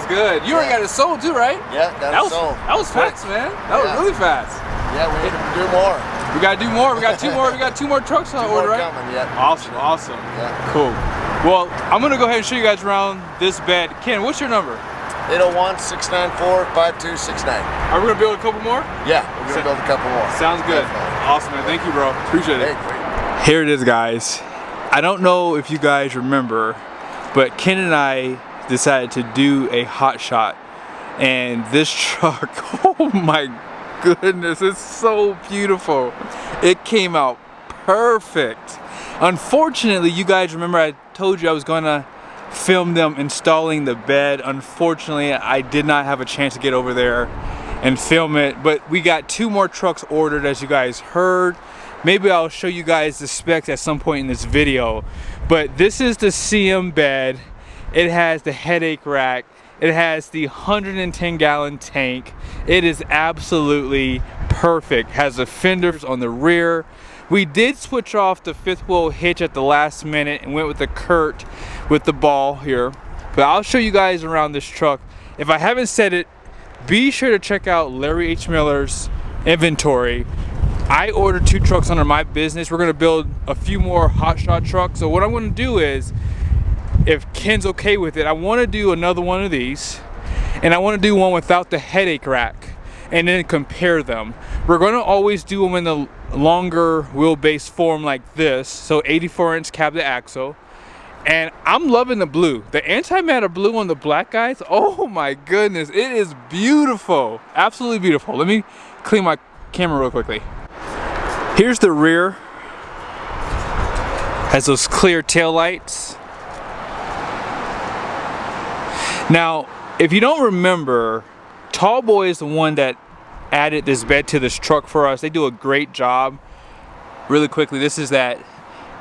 is good. You already got it sold too, right? Yeah, that was sold. That was fast, man. That was really fast. Yeah, we need to do more. We gotta do more. We got two more. We got two more trucks on order, right? Coming, yeah. Awesome, awesome. Yeah. Cool. Well, I'm gonna go ahead and show you guys around this bed. Ken, what's your number? 801-694-5269. Are we gonna build a couple more? Yeah, we're gonna build a couple more. Sounds good. Definitely. Awesome, man. Thank you, bro. Appreciate it. Hey, here it is, guys. I don't know if you guys remember, but Ken and I decided to do a hot shot, and this truck, oh my goodness, it's so beautiful. It came out perfect. Unfortunately, you guys remember I told you I was gonna film them installing the bed. Unfortunately, I did not have a chance to get over there and film it, but we got two more trucks ordered, as you guys heard. Maybe I'll show you guys the specs at some point in this video, but this is the CM bed. It has the headache rack. It has the 110-gallon tank. It is absolutely perfect. Has the fenders on the rear. We did switch off the fifth wheel hitch at the last minute and went with the Kurt with the ball here. But I'll show you guys around this truck. If I haven't said it, be sure to check out Larry H. Miller's inventory. I ordered 2 trucks under my business. We're gonna build a few more HotShot trucks. So what I'm gonna do is, if Ken's okay with it, I wanna do another one of these, and I wanna do one without the headache rack, and then compare them. We're gonna always do them in the longer wheelbase form like this, so 84-inch cab to axle. And I'm loving the blue. The antimatter blue on the black, guys, oh my goodness, it is beautiful. Absolutely beautiful. Let me clean my camera real quickly. Here's the rear. Has those clear tail lights. Now, if you don't remember, Tallboy is the one that added this bed to this truck for us. They do a great job. Really quickly, this is that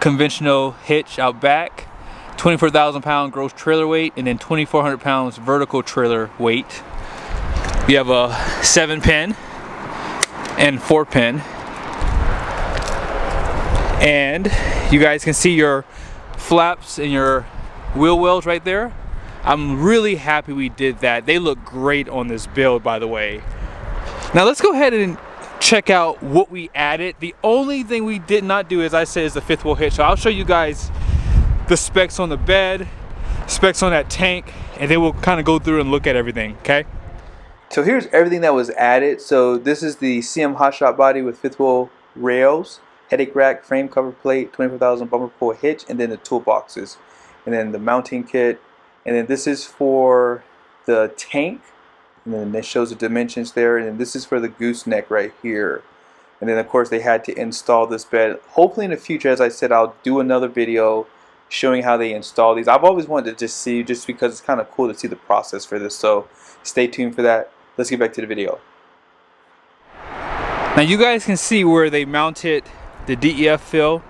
conventional hitch out back. 24,000-pound gross trailer weight, and then 2,400 pounds vertical trailer weight. You have a 7-pin and 4-pin. And you guys can see your flaps and your wheel wells right there. I'm really happy we did that. They look great on this build, by the way. Now let's go ahead and check out what we added. The only thing we did not do, as I said, is the fifth wheel hitch. So I'll show you guys the specs on the bed, specs on that tank, and then we'll kind of go through and look at everything, okay? So here's everything that was added. So this is the CM HotShot body with fifth wheel rails, headache rack, frame cover plate, 24,000 bumper pull hitch, and then the toolboxes, and then the mounting kit. And then this is for the tank, and then it shows the dimensions there, and then this is for the gooseneck right here. And then of course they had to install this bed. Hopefully in the future, as I said, I'll do another video showing how they install these. I've always wanted to just see, just because it's kind of cool to see the process for this, so stay tuned for that. Let's get back to the video. Now you guys can see where they mounted the DEF fill.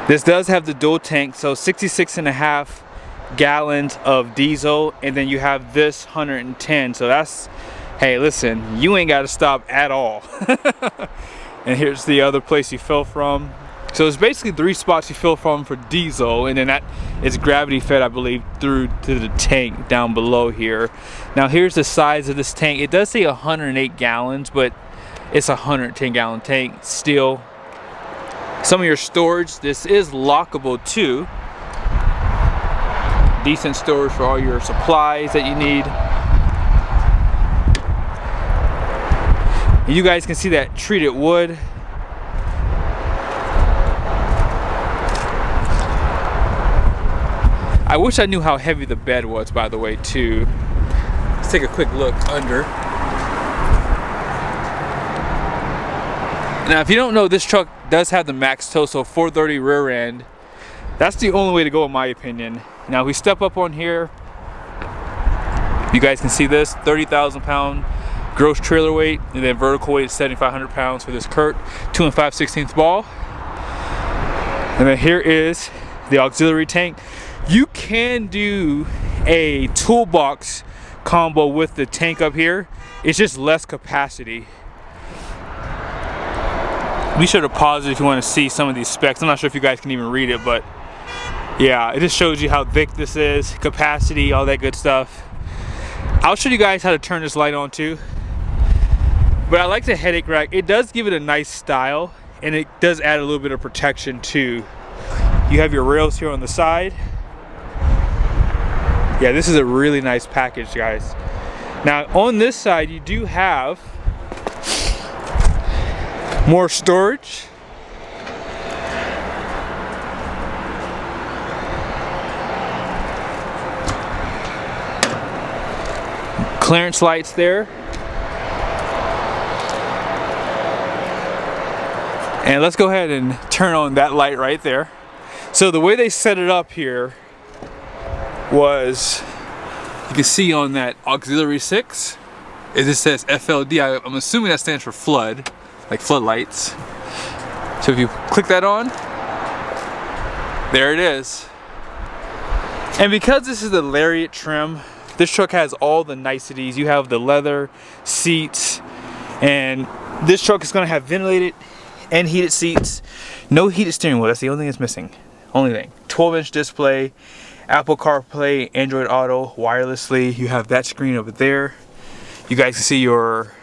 This does have the dual tank, so 66.5 gallons of diesel, and then you have this 110. So that's, hey, listen, you ain't got to stop at all. And here's the other place you fill from. So it's basically 3 spots you fill from for diesel, and then that is gravity fed, I believe, through to the tank down below here. Now here's the size of this tank. It does say 108 gallons, but it's a 110-gallon tank still. Some of your storage, this is lockable too. Decent storage for all your supplies that you need. And you guys can see that treated wood. I wish I knew how heavy the bed was, by the way, too. Let's take a quick look under. Now, if you don't know, this truck does have the max tow, so 430 rear end. That's the only way to go, in my opinion. Now, we step up on here. You guys can see this, 30,000-pound gross trailer weight, and then vertical weight is 7,500 pounds for this Kurt 2 5/16 ball. And then here is the auxiliary tank. You can do a toolbox combo with the tank up here. It's just less capacity. Be sure to pause it if you want to see some of these specs. I'm not sure if you guys can even read it, but yeah, it just shows you how thick this is, capacity, all that good stuff. I'll show you guys how to turn this light on too. But I like the headache rack. It does give it a nice style, and it does add a little bit of protection too. You have your rails here on the side. Yeah, this is a really nice package, guys. Now on this side, you do have more storage. Clearance lights there. And let's go ahead and turn on that light right there. So the way they set it up here was, you can see on that auxiliary 6, it just says FLD. I'm assuming that stands for flood, like floodlights. So if you click that on, there it is. And because this is the Lariat trim, this truck has all the niceties. You have the leather seats, and this truck is gonna have ventilated and heated seats. No heated steering wheel, that's the only thing that's missing. Only thing. 12-inch display, Apple CarPlay, Android Auto, wirelessly. You have that screen over there. You guys can see your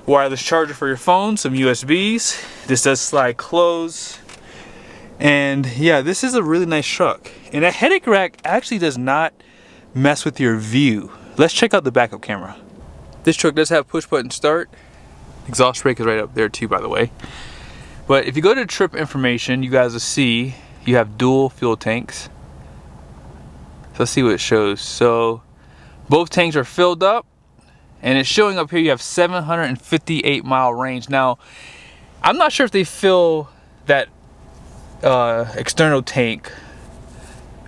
wireless charger for your phone, some USBs. This does slide close. And yeah, this is a really nice truck. And that headache rack actually does not mess with your view. Let's check out the backup camera. This truck does have push button start. Exhaust brake is right up there too, by the way. But if you go to trip information, you guys will see you have dual fuel tanks. So let's see what it shows. So both tanks are filled up, and it's showing up here you have 758 mile range. Now, I'm not sure if they fill that external tank,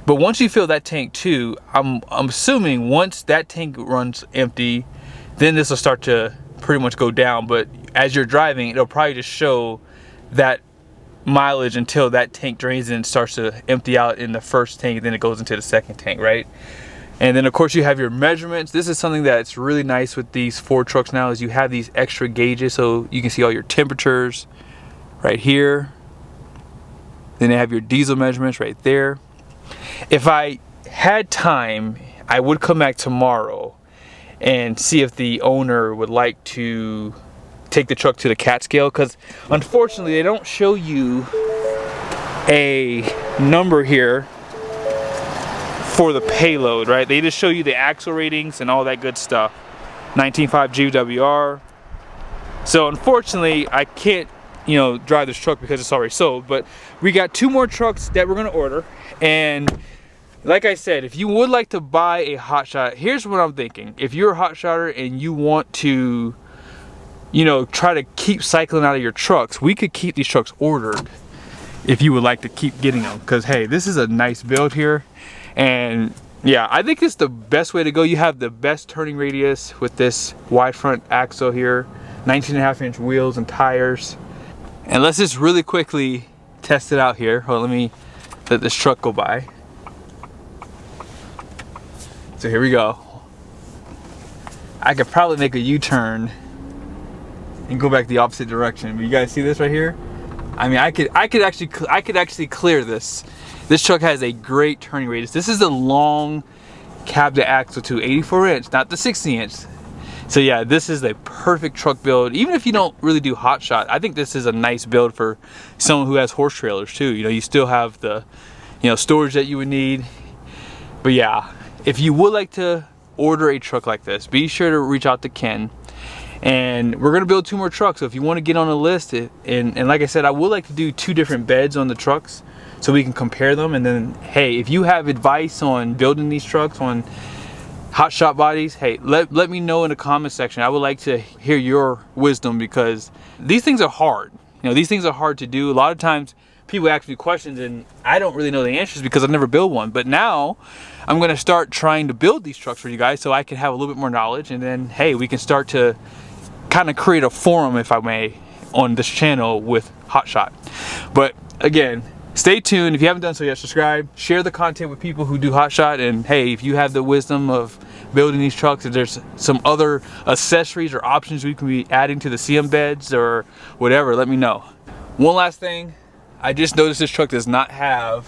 but once you fill that tank too, I'm assuming once that tank runs empty, then this will start to pretty much go down. But as you're driving, it'll probably just show that mileage until that tank drains and starts to empty out in the first tank, and then it goes into the second tank, right? And then of course you have your measurements. This is something that's really nice with these Ford trucks now, is you have these extra gauges, so you can see all your temperatures right here. Then they have your diesel measurements right there. If I had time, I would come back tomorrow and see if the owner would like to take the truck to the CAT scale, because unfortunately they don't show you a number here for the payload, right? They just show you the axle ratings and all that good stuff. 19.5 GWR. So unfortunately I can't, you know, drive this truck because it's already sold. But we got 2 more trucks that we're gonna order, and like I said, if you would like to buy a HotShot, here's what I'm thinking. If you're a HotShotter and you want to, you know, try to keep cycling out of your trucks, we could keep these trucks ordered if you would like to keep getting them, because hey, this is a nice build here. And yeah, I think it's the best way to go. You have the best turning radius with this wide front axle here, 19.5-inch wheels and tires. And let's just really quickly test it out here. Hold on, let me let this truck go by. So here we go. I could probably make a U-turn and go back the opposite direction. But you guys see this right here? I mean, I could actually clear this. This truck has a great turning radius. This is a long cab to axle to 84-inch, not the 60-inch. So yeah, this is a perfect truck build. Even if you don't really do HotShot, I think this is a nice build for someone who has horse trailers too. You know, you still have the, you know, storage that you would need. But yeah, if you would like to order a truck like this, be sure to reach out to Ken. And we're gonna build 2 more trucks. So if you want to get on a list, and like I said, I would like to do 2 different beds on the trucks so we can compare them. And then, hey, if you have advice on building these trucks on HotShot bodies, hey, let me know in the comment section. I would like to hear your wisdom, because these things are hard. You know, these things are hard to do. A lot of times people ask me questions and I don't really know the answers because I've never built one. But now I'm gonna start trying to build these trucks for you guys so I can have a little bit more knowledge, and then hey, we can start to kind of create a forum, if I may, on this channel with HotShot. But again, stay tuned. If you haven't done so yet, subscribe, share the content with people who do HotShot, and hey, if you have the wisdom of building these trucks, if there's some other accessories or options we can be adding to the CM beds or whatever, let me know. One last thing, I just noticed this truck does not have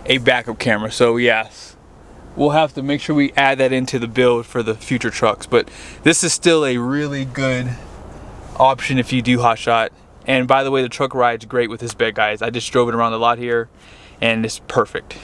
a backup camera. So yes, we'll have to make sure we add that into the build for the future trucks. But this is still a really good option if you do HotShot. And by the way, the truck rides great with this bed, guys. I just drove it around the lot here and it's perfect.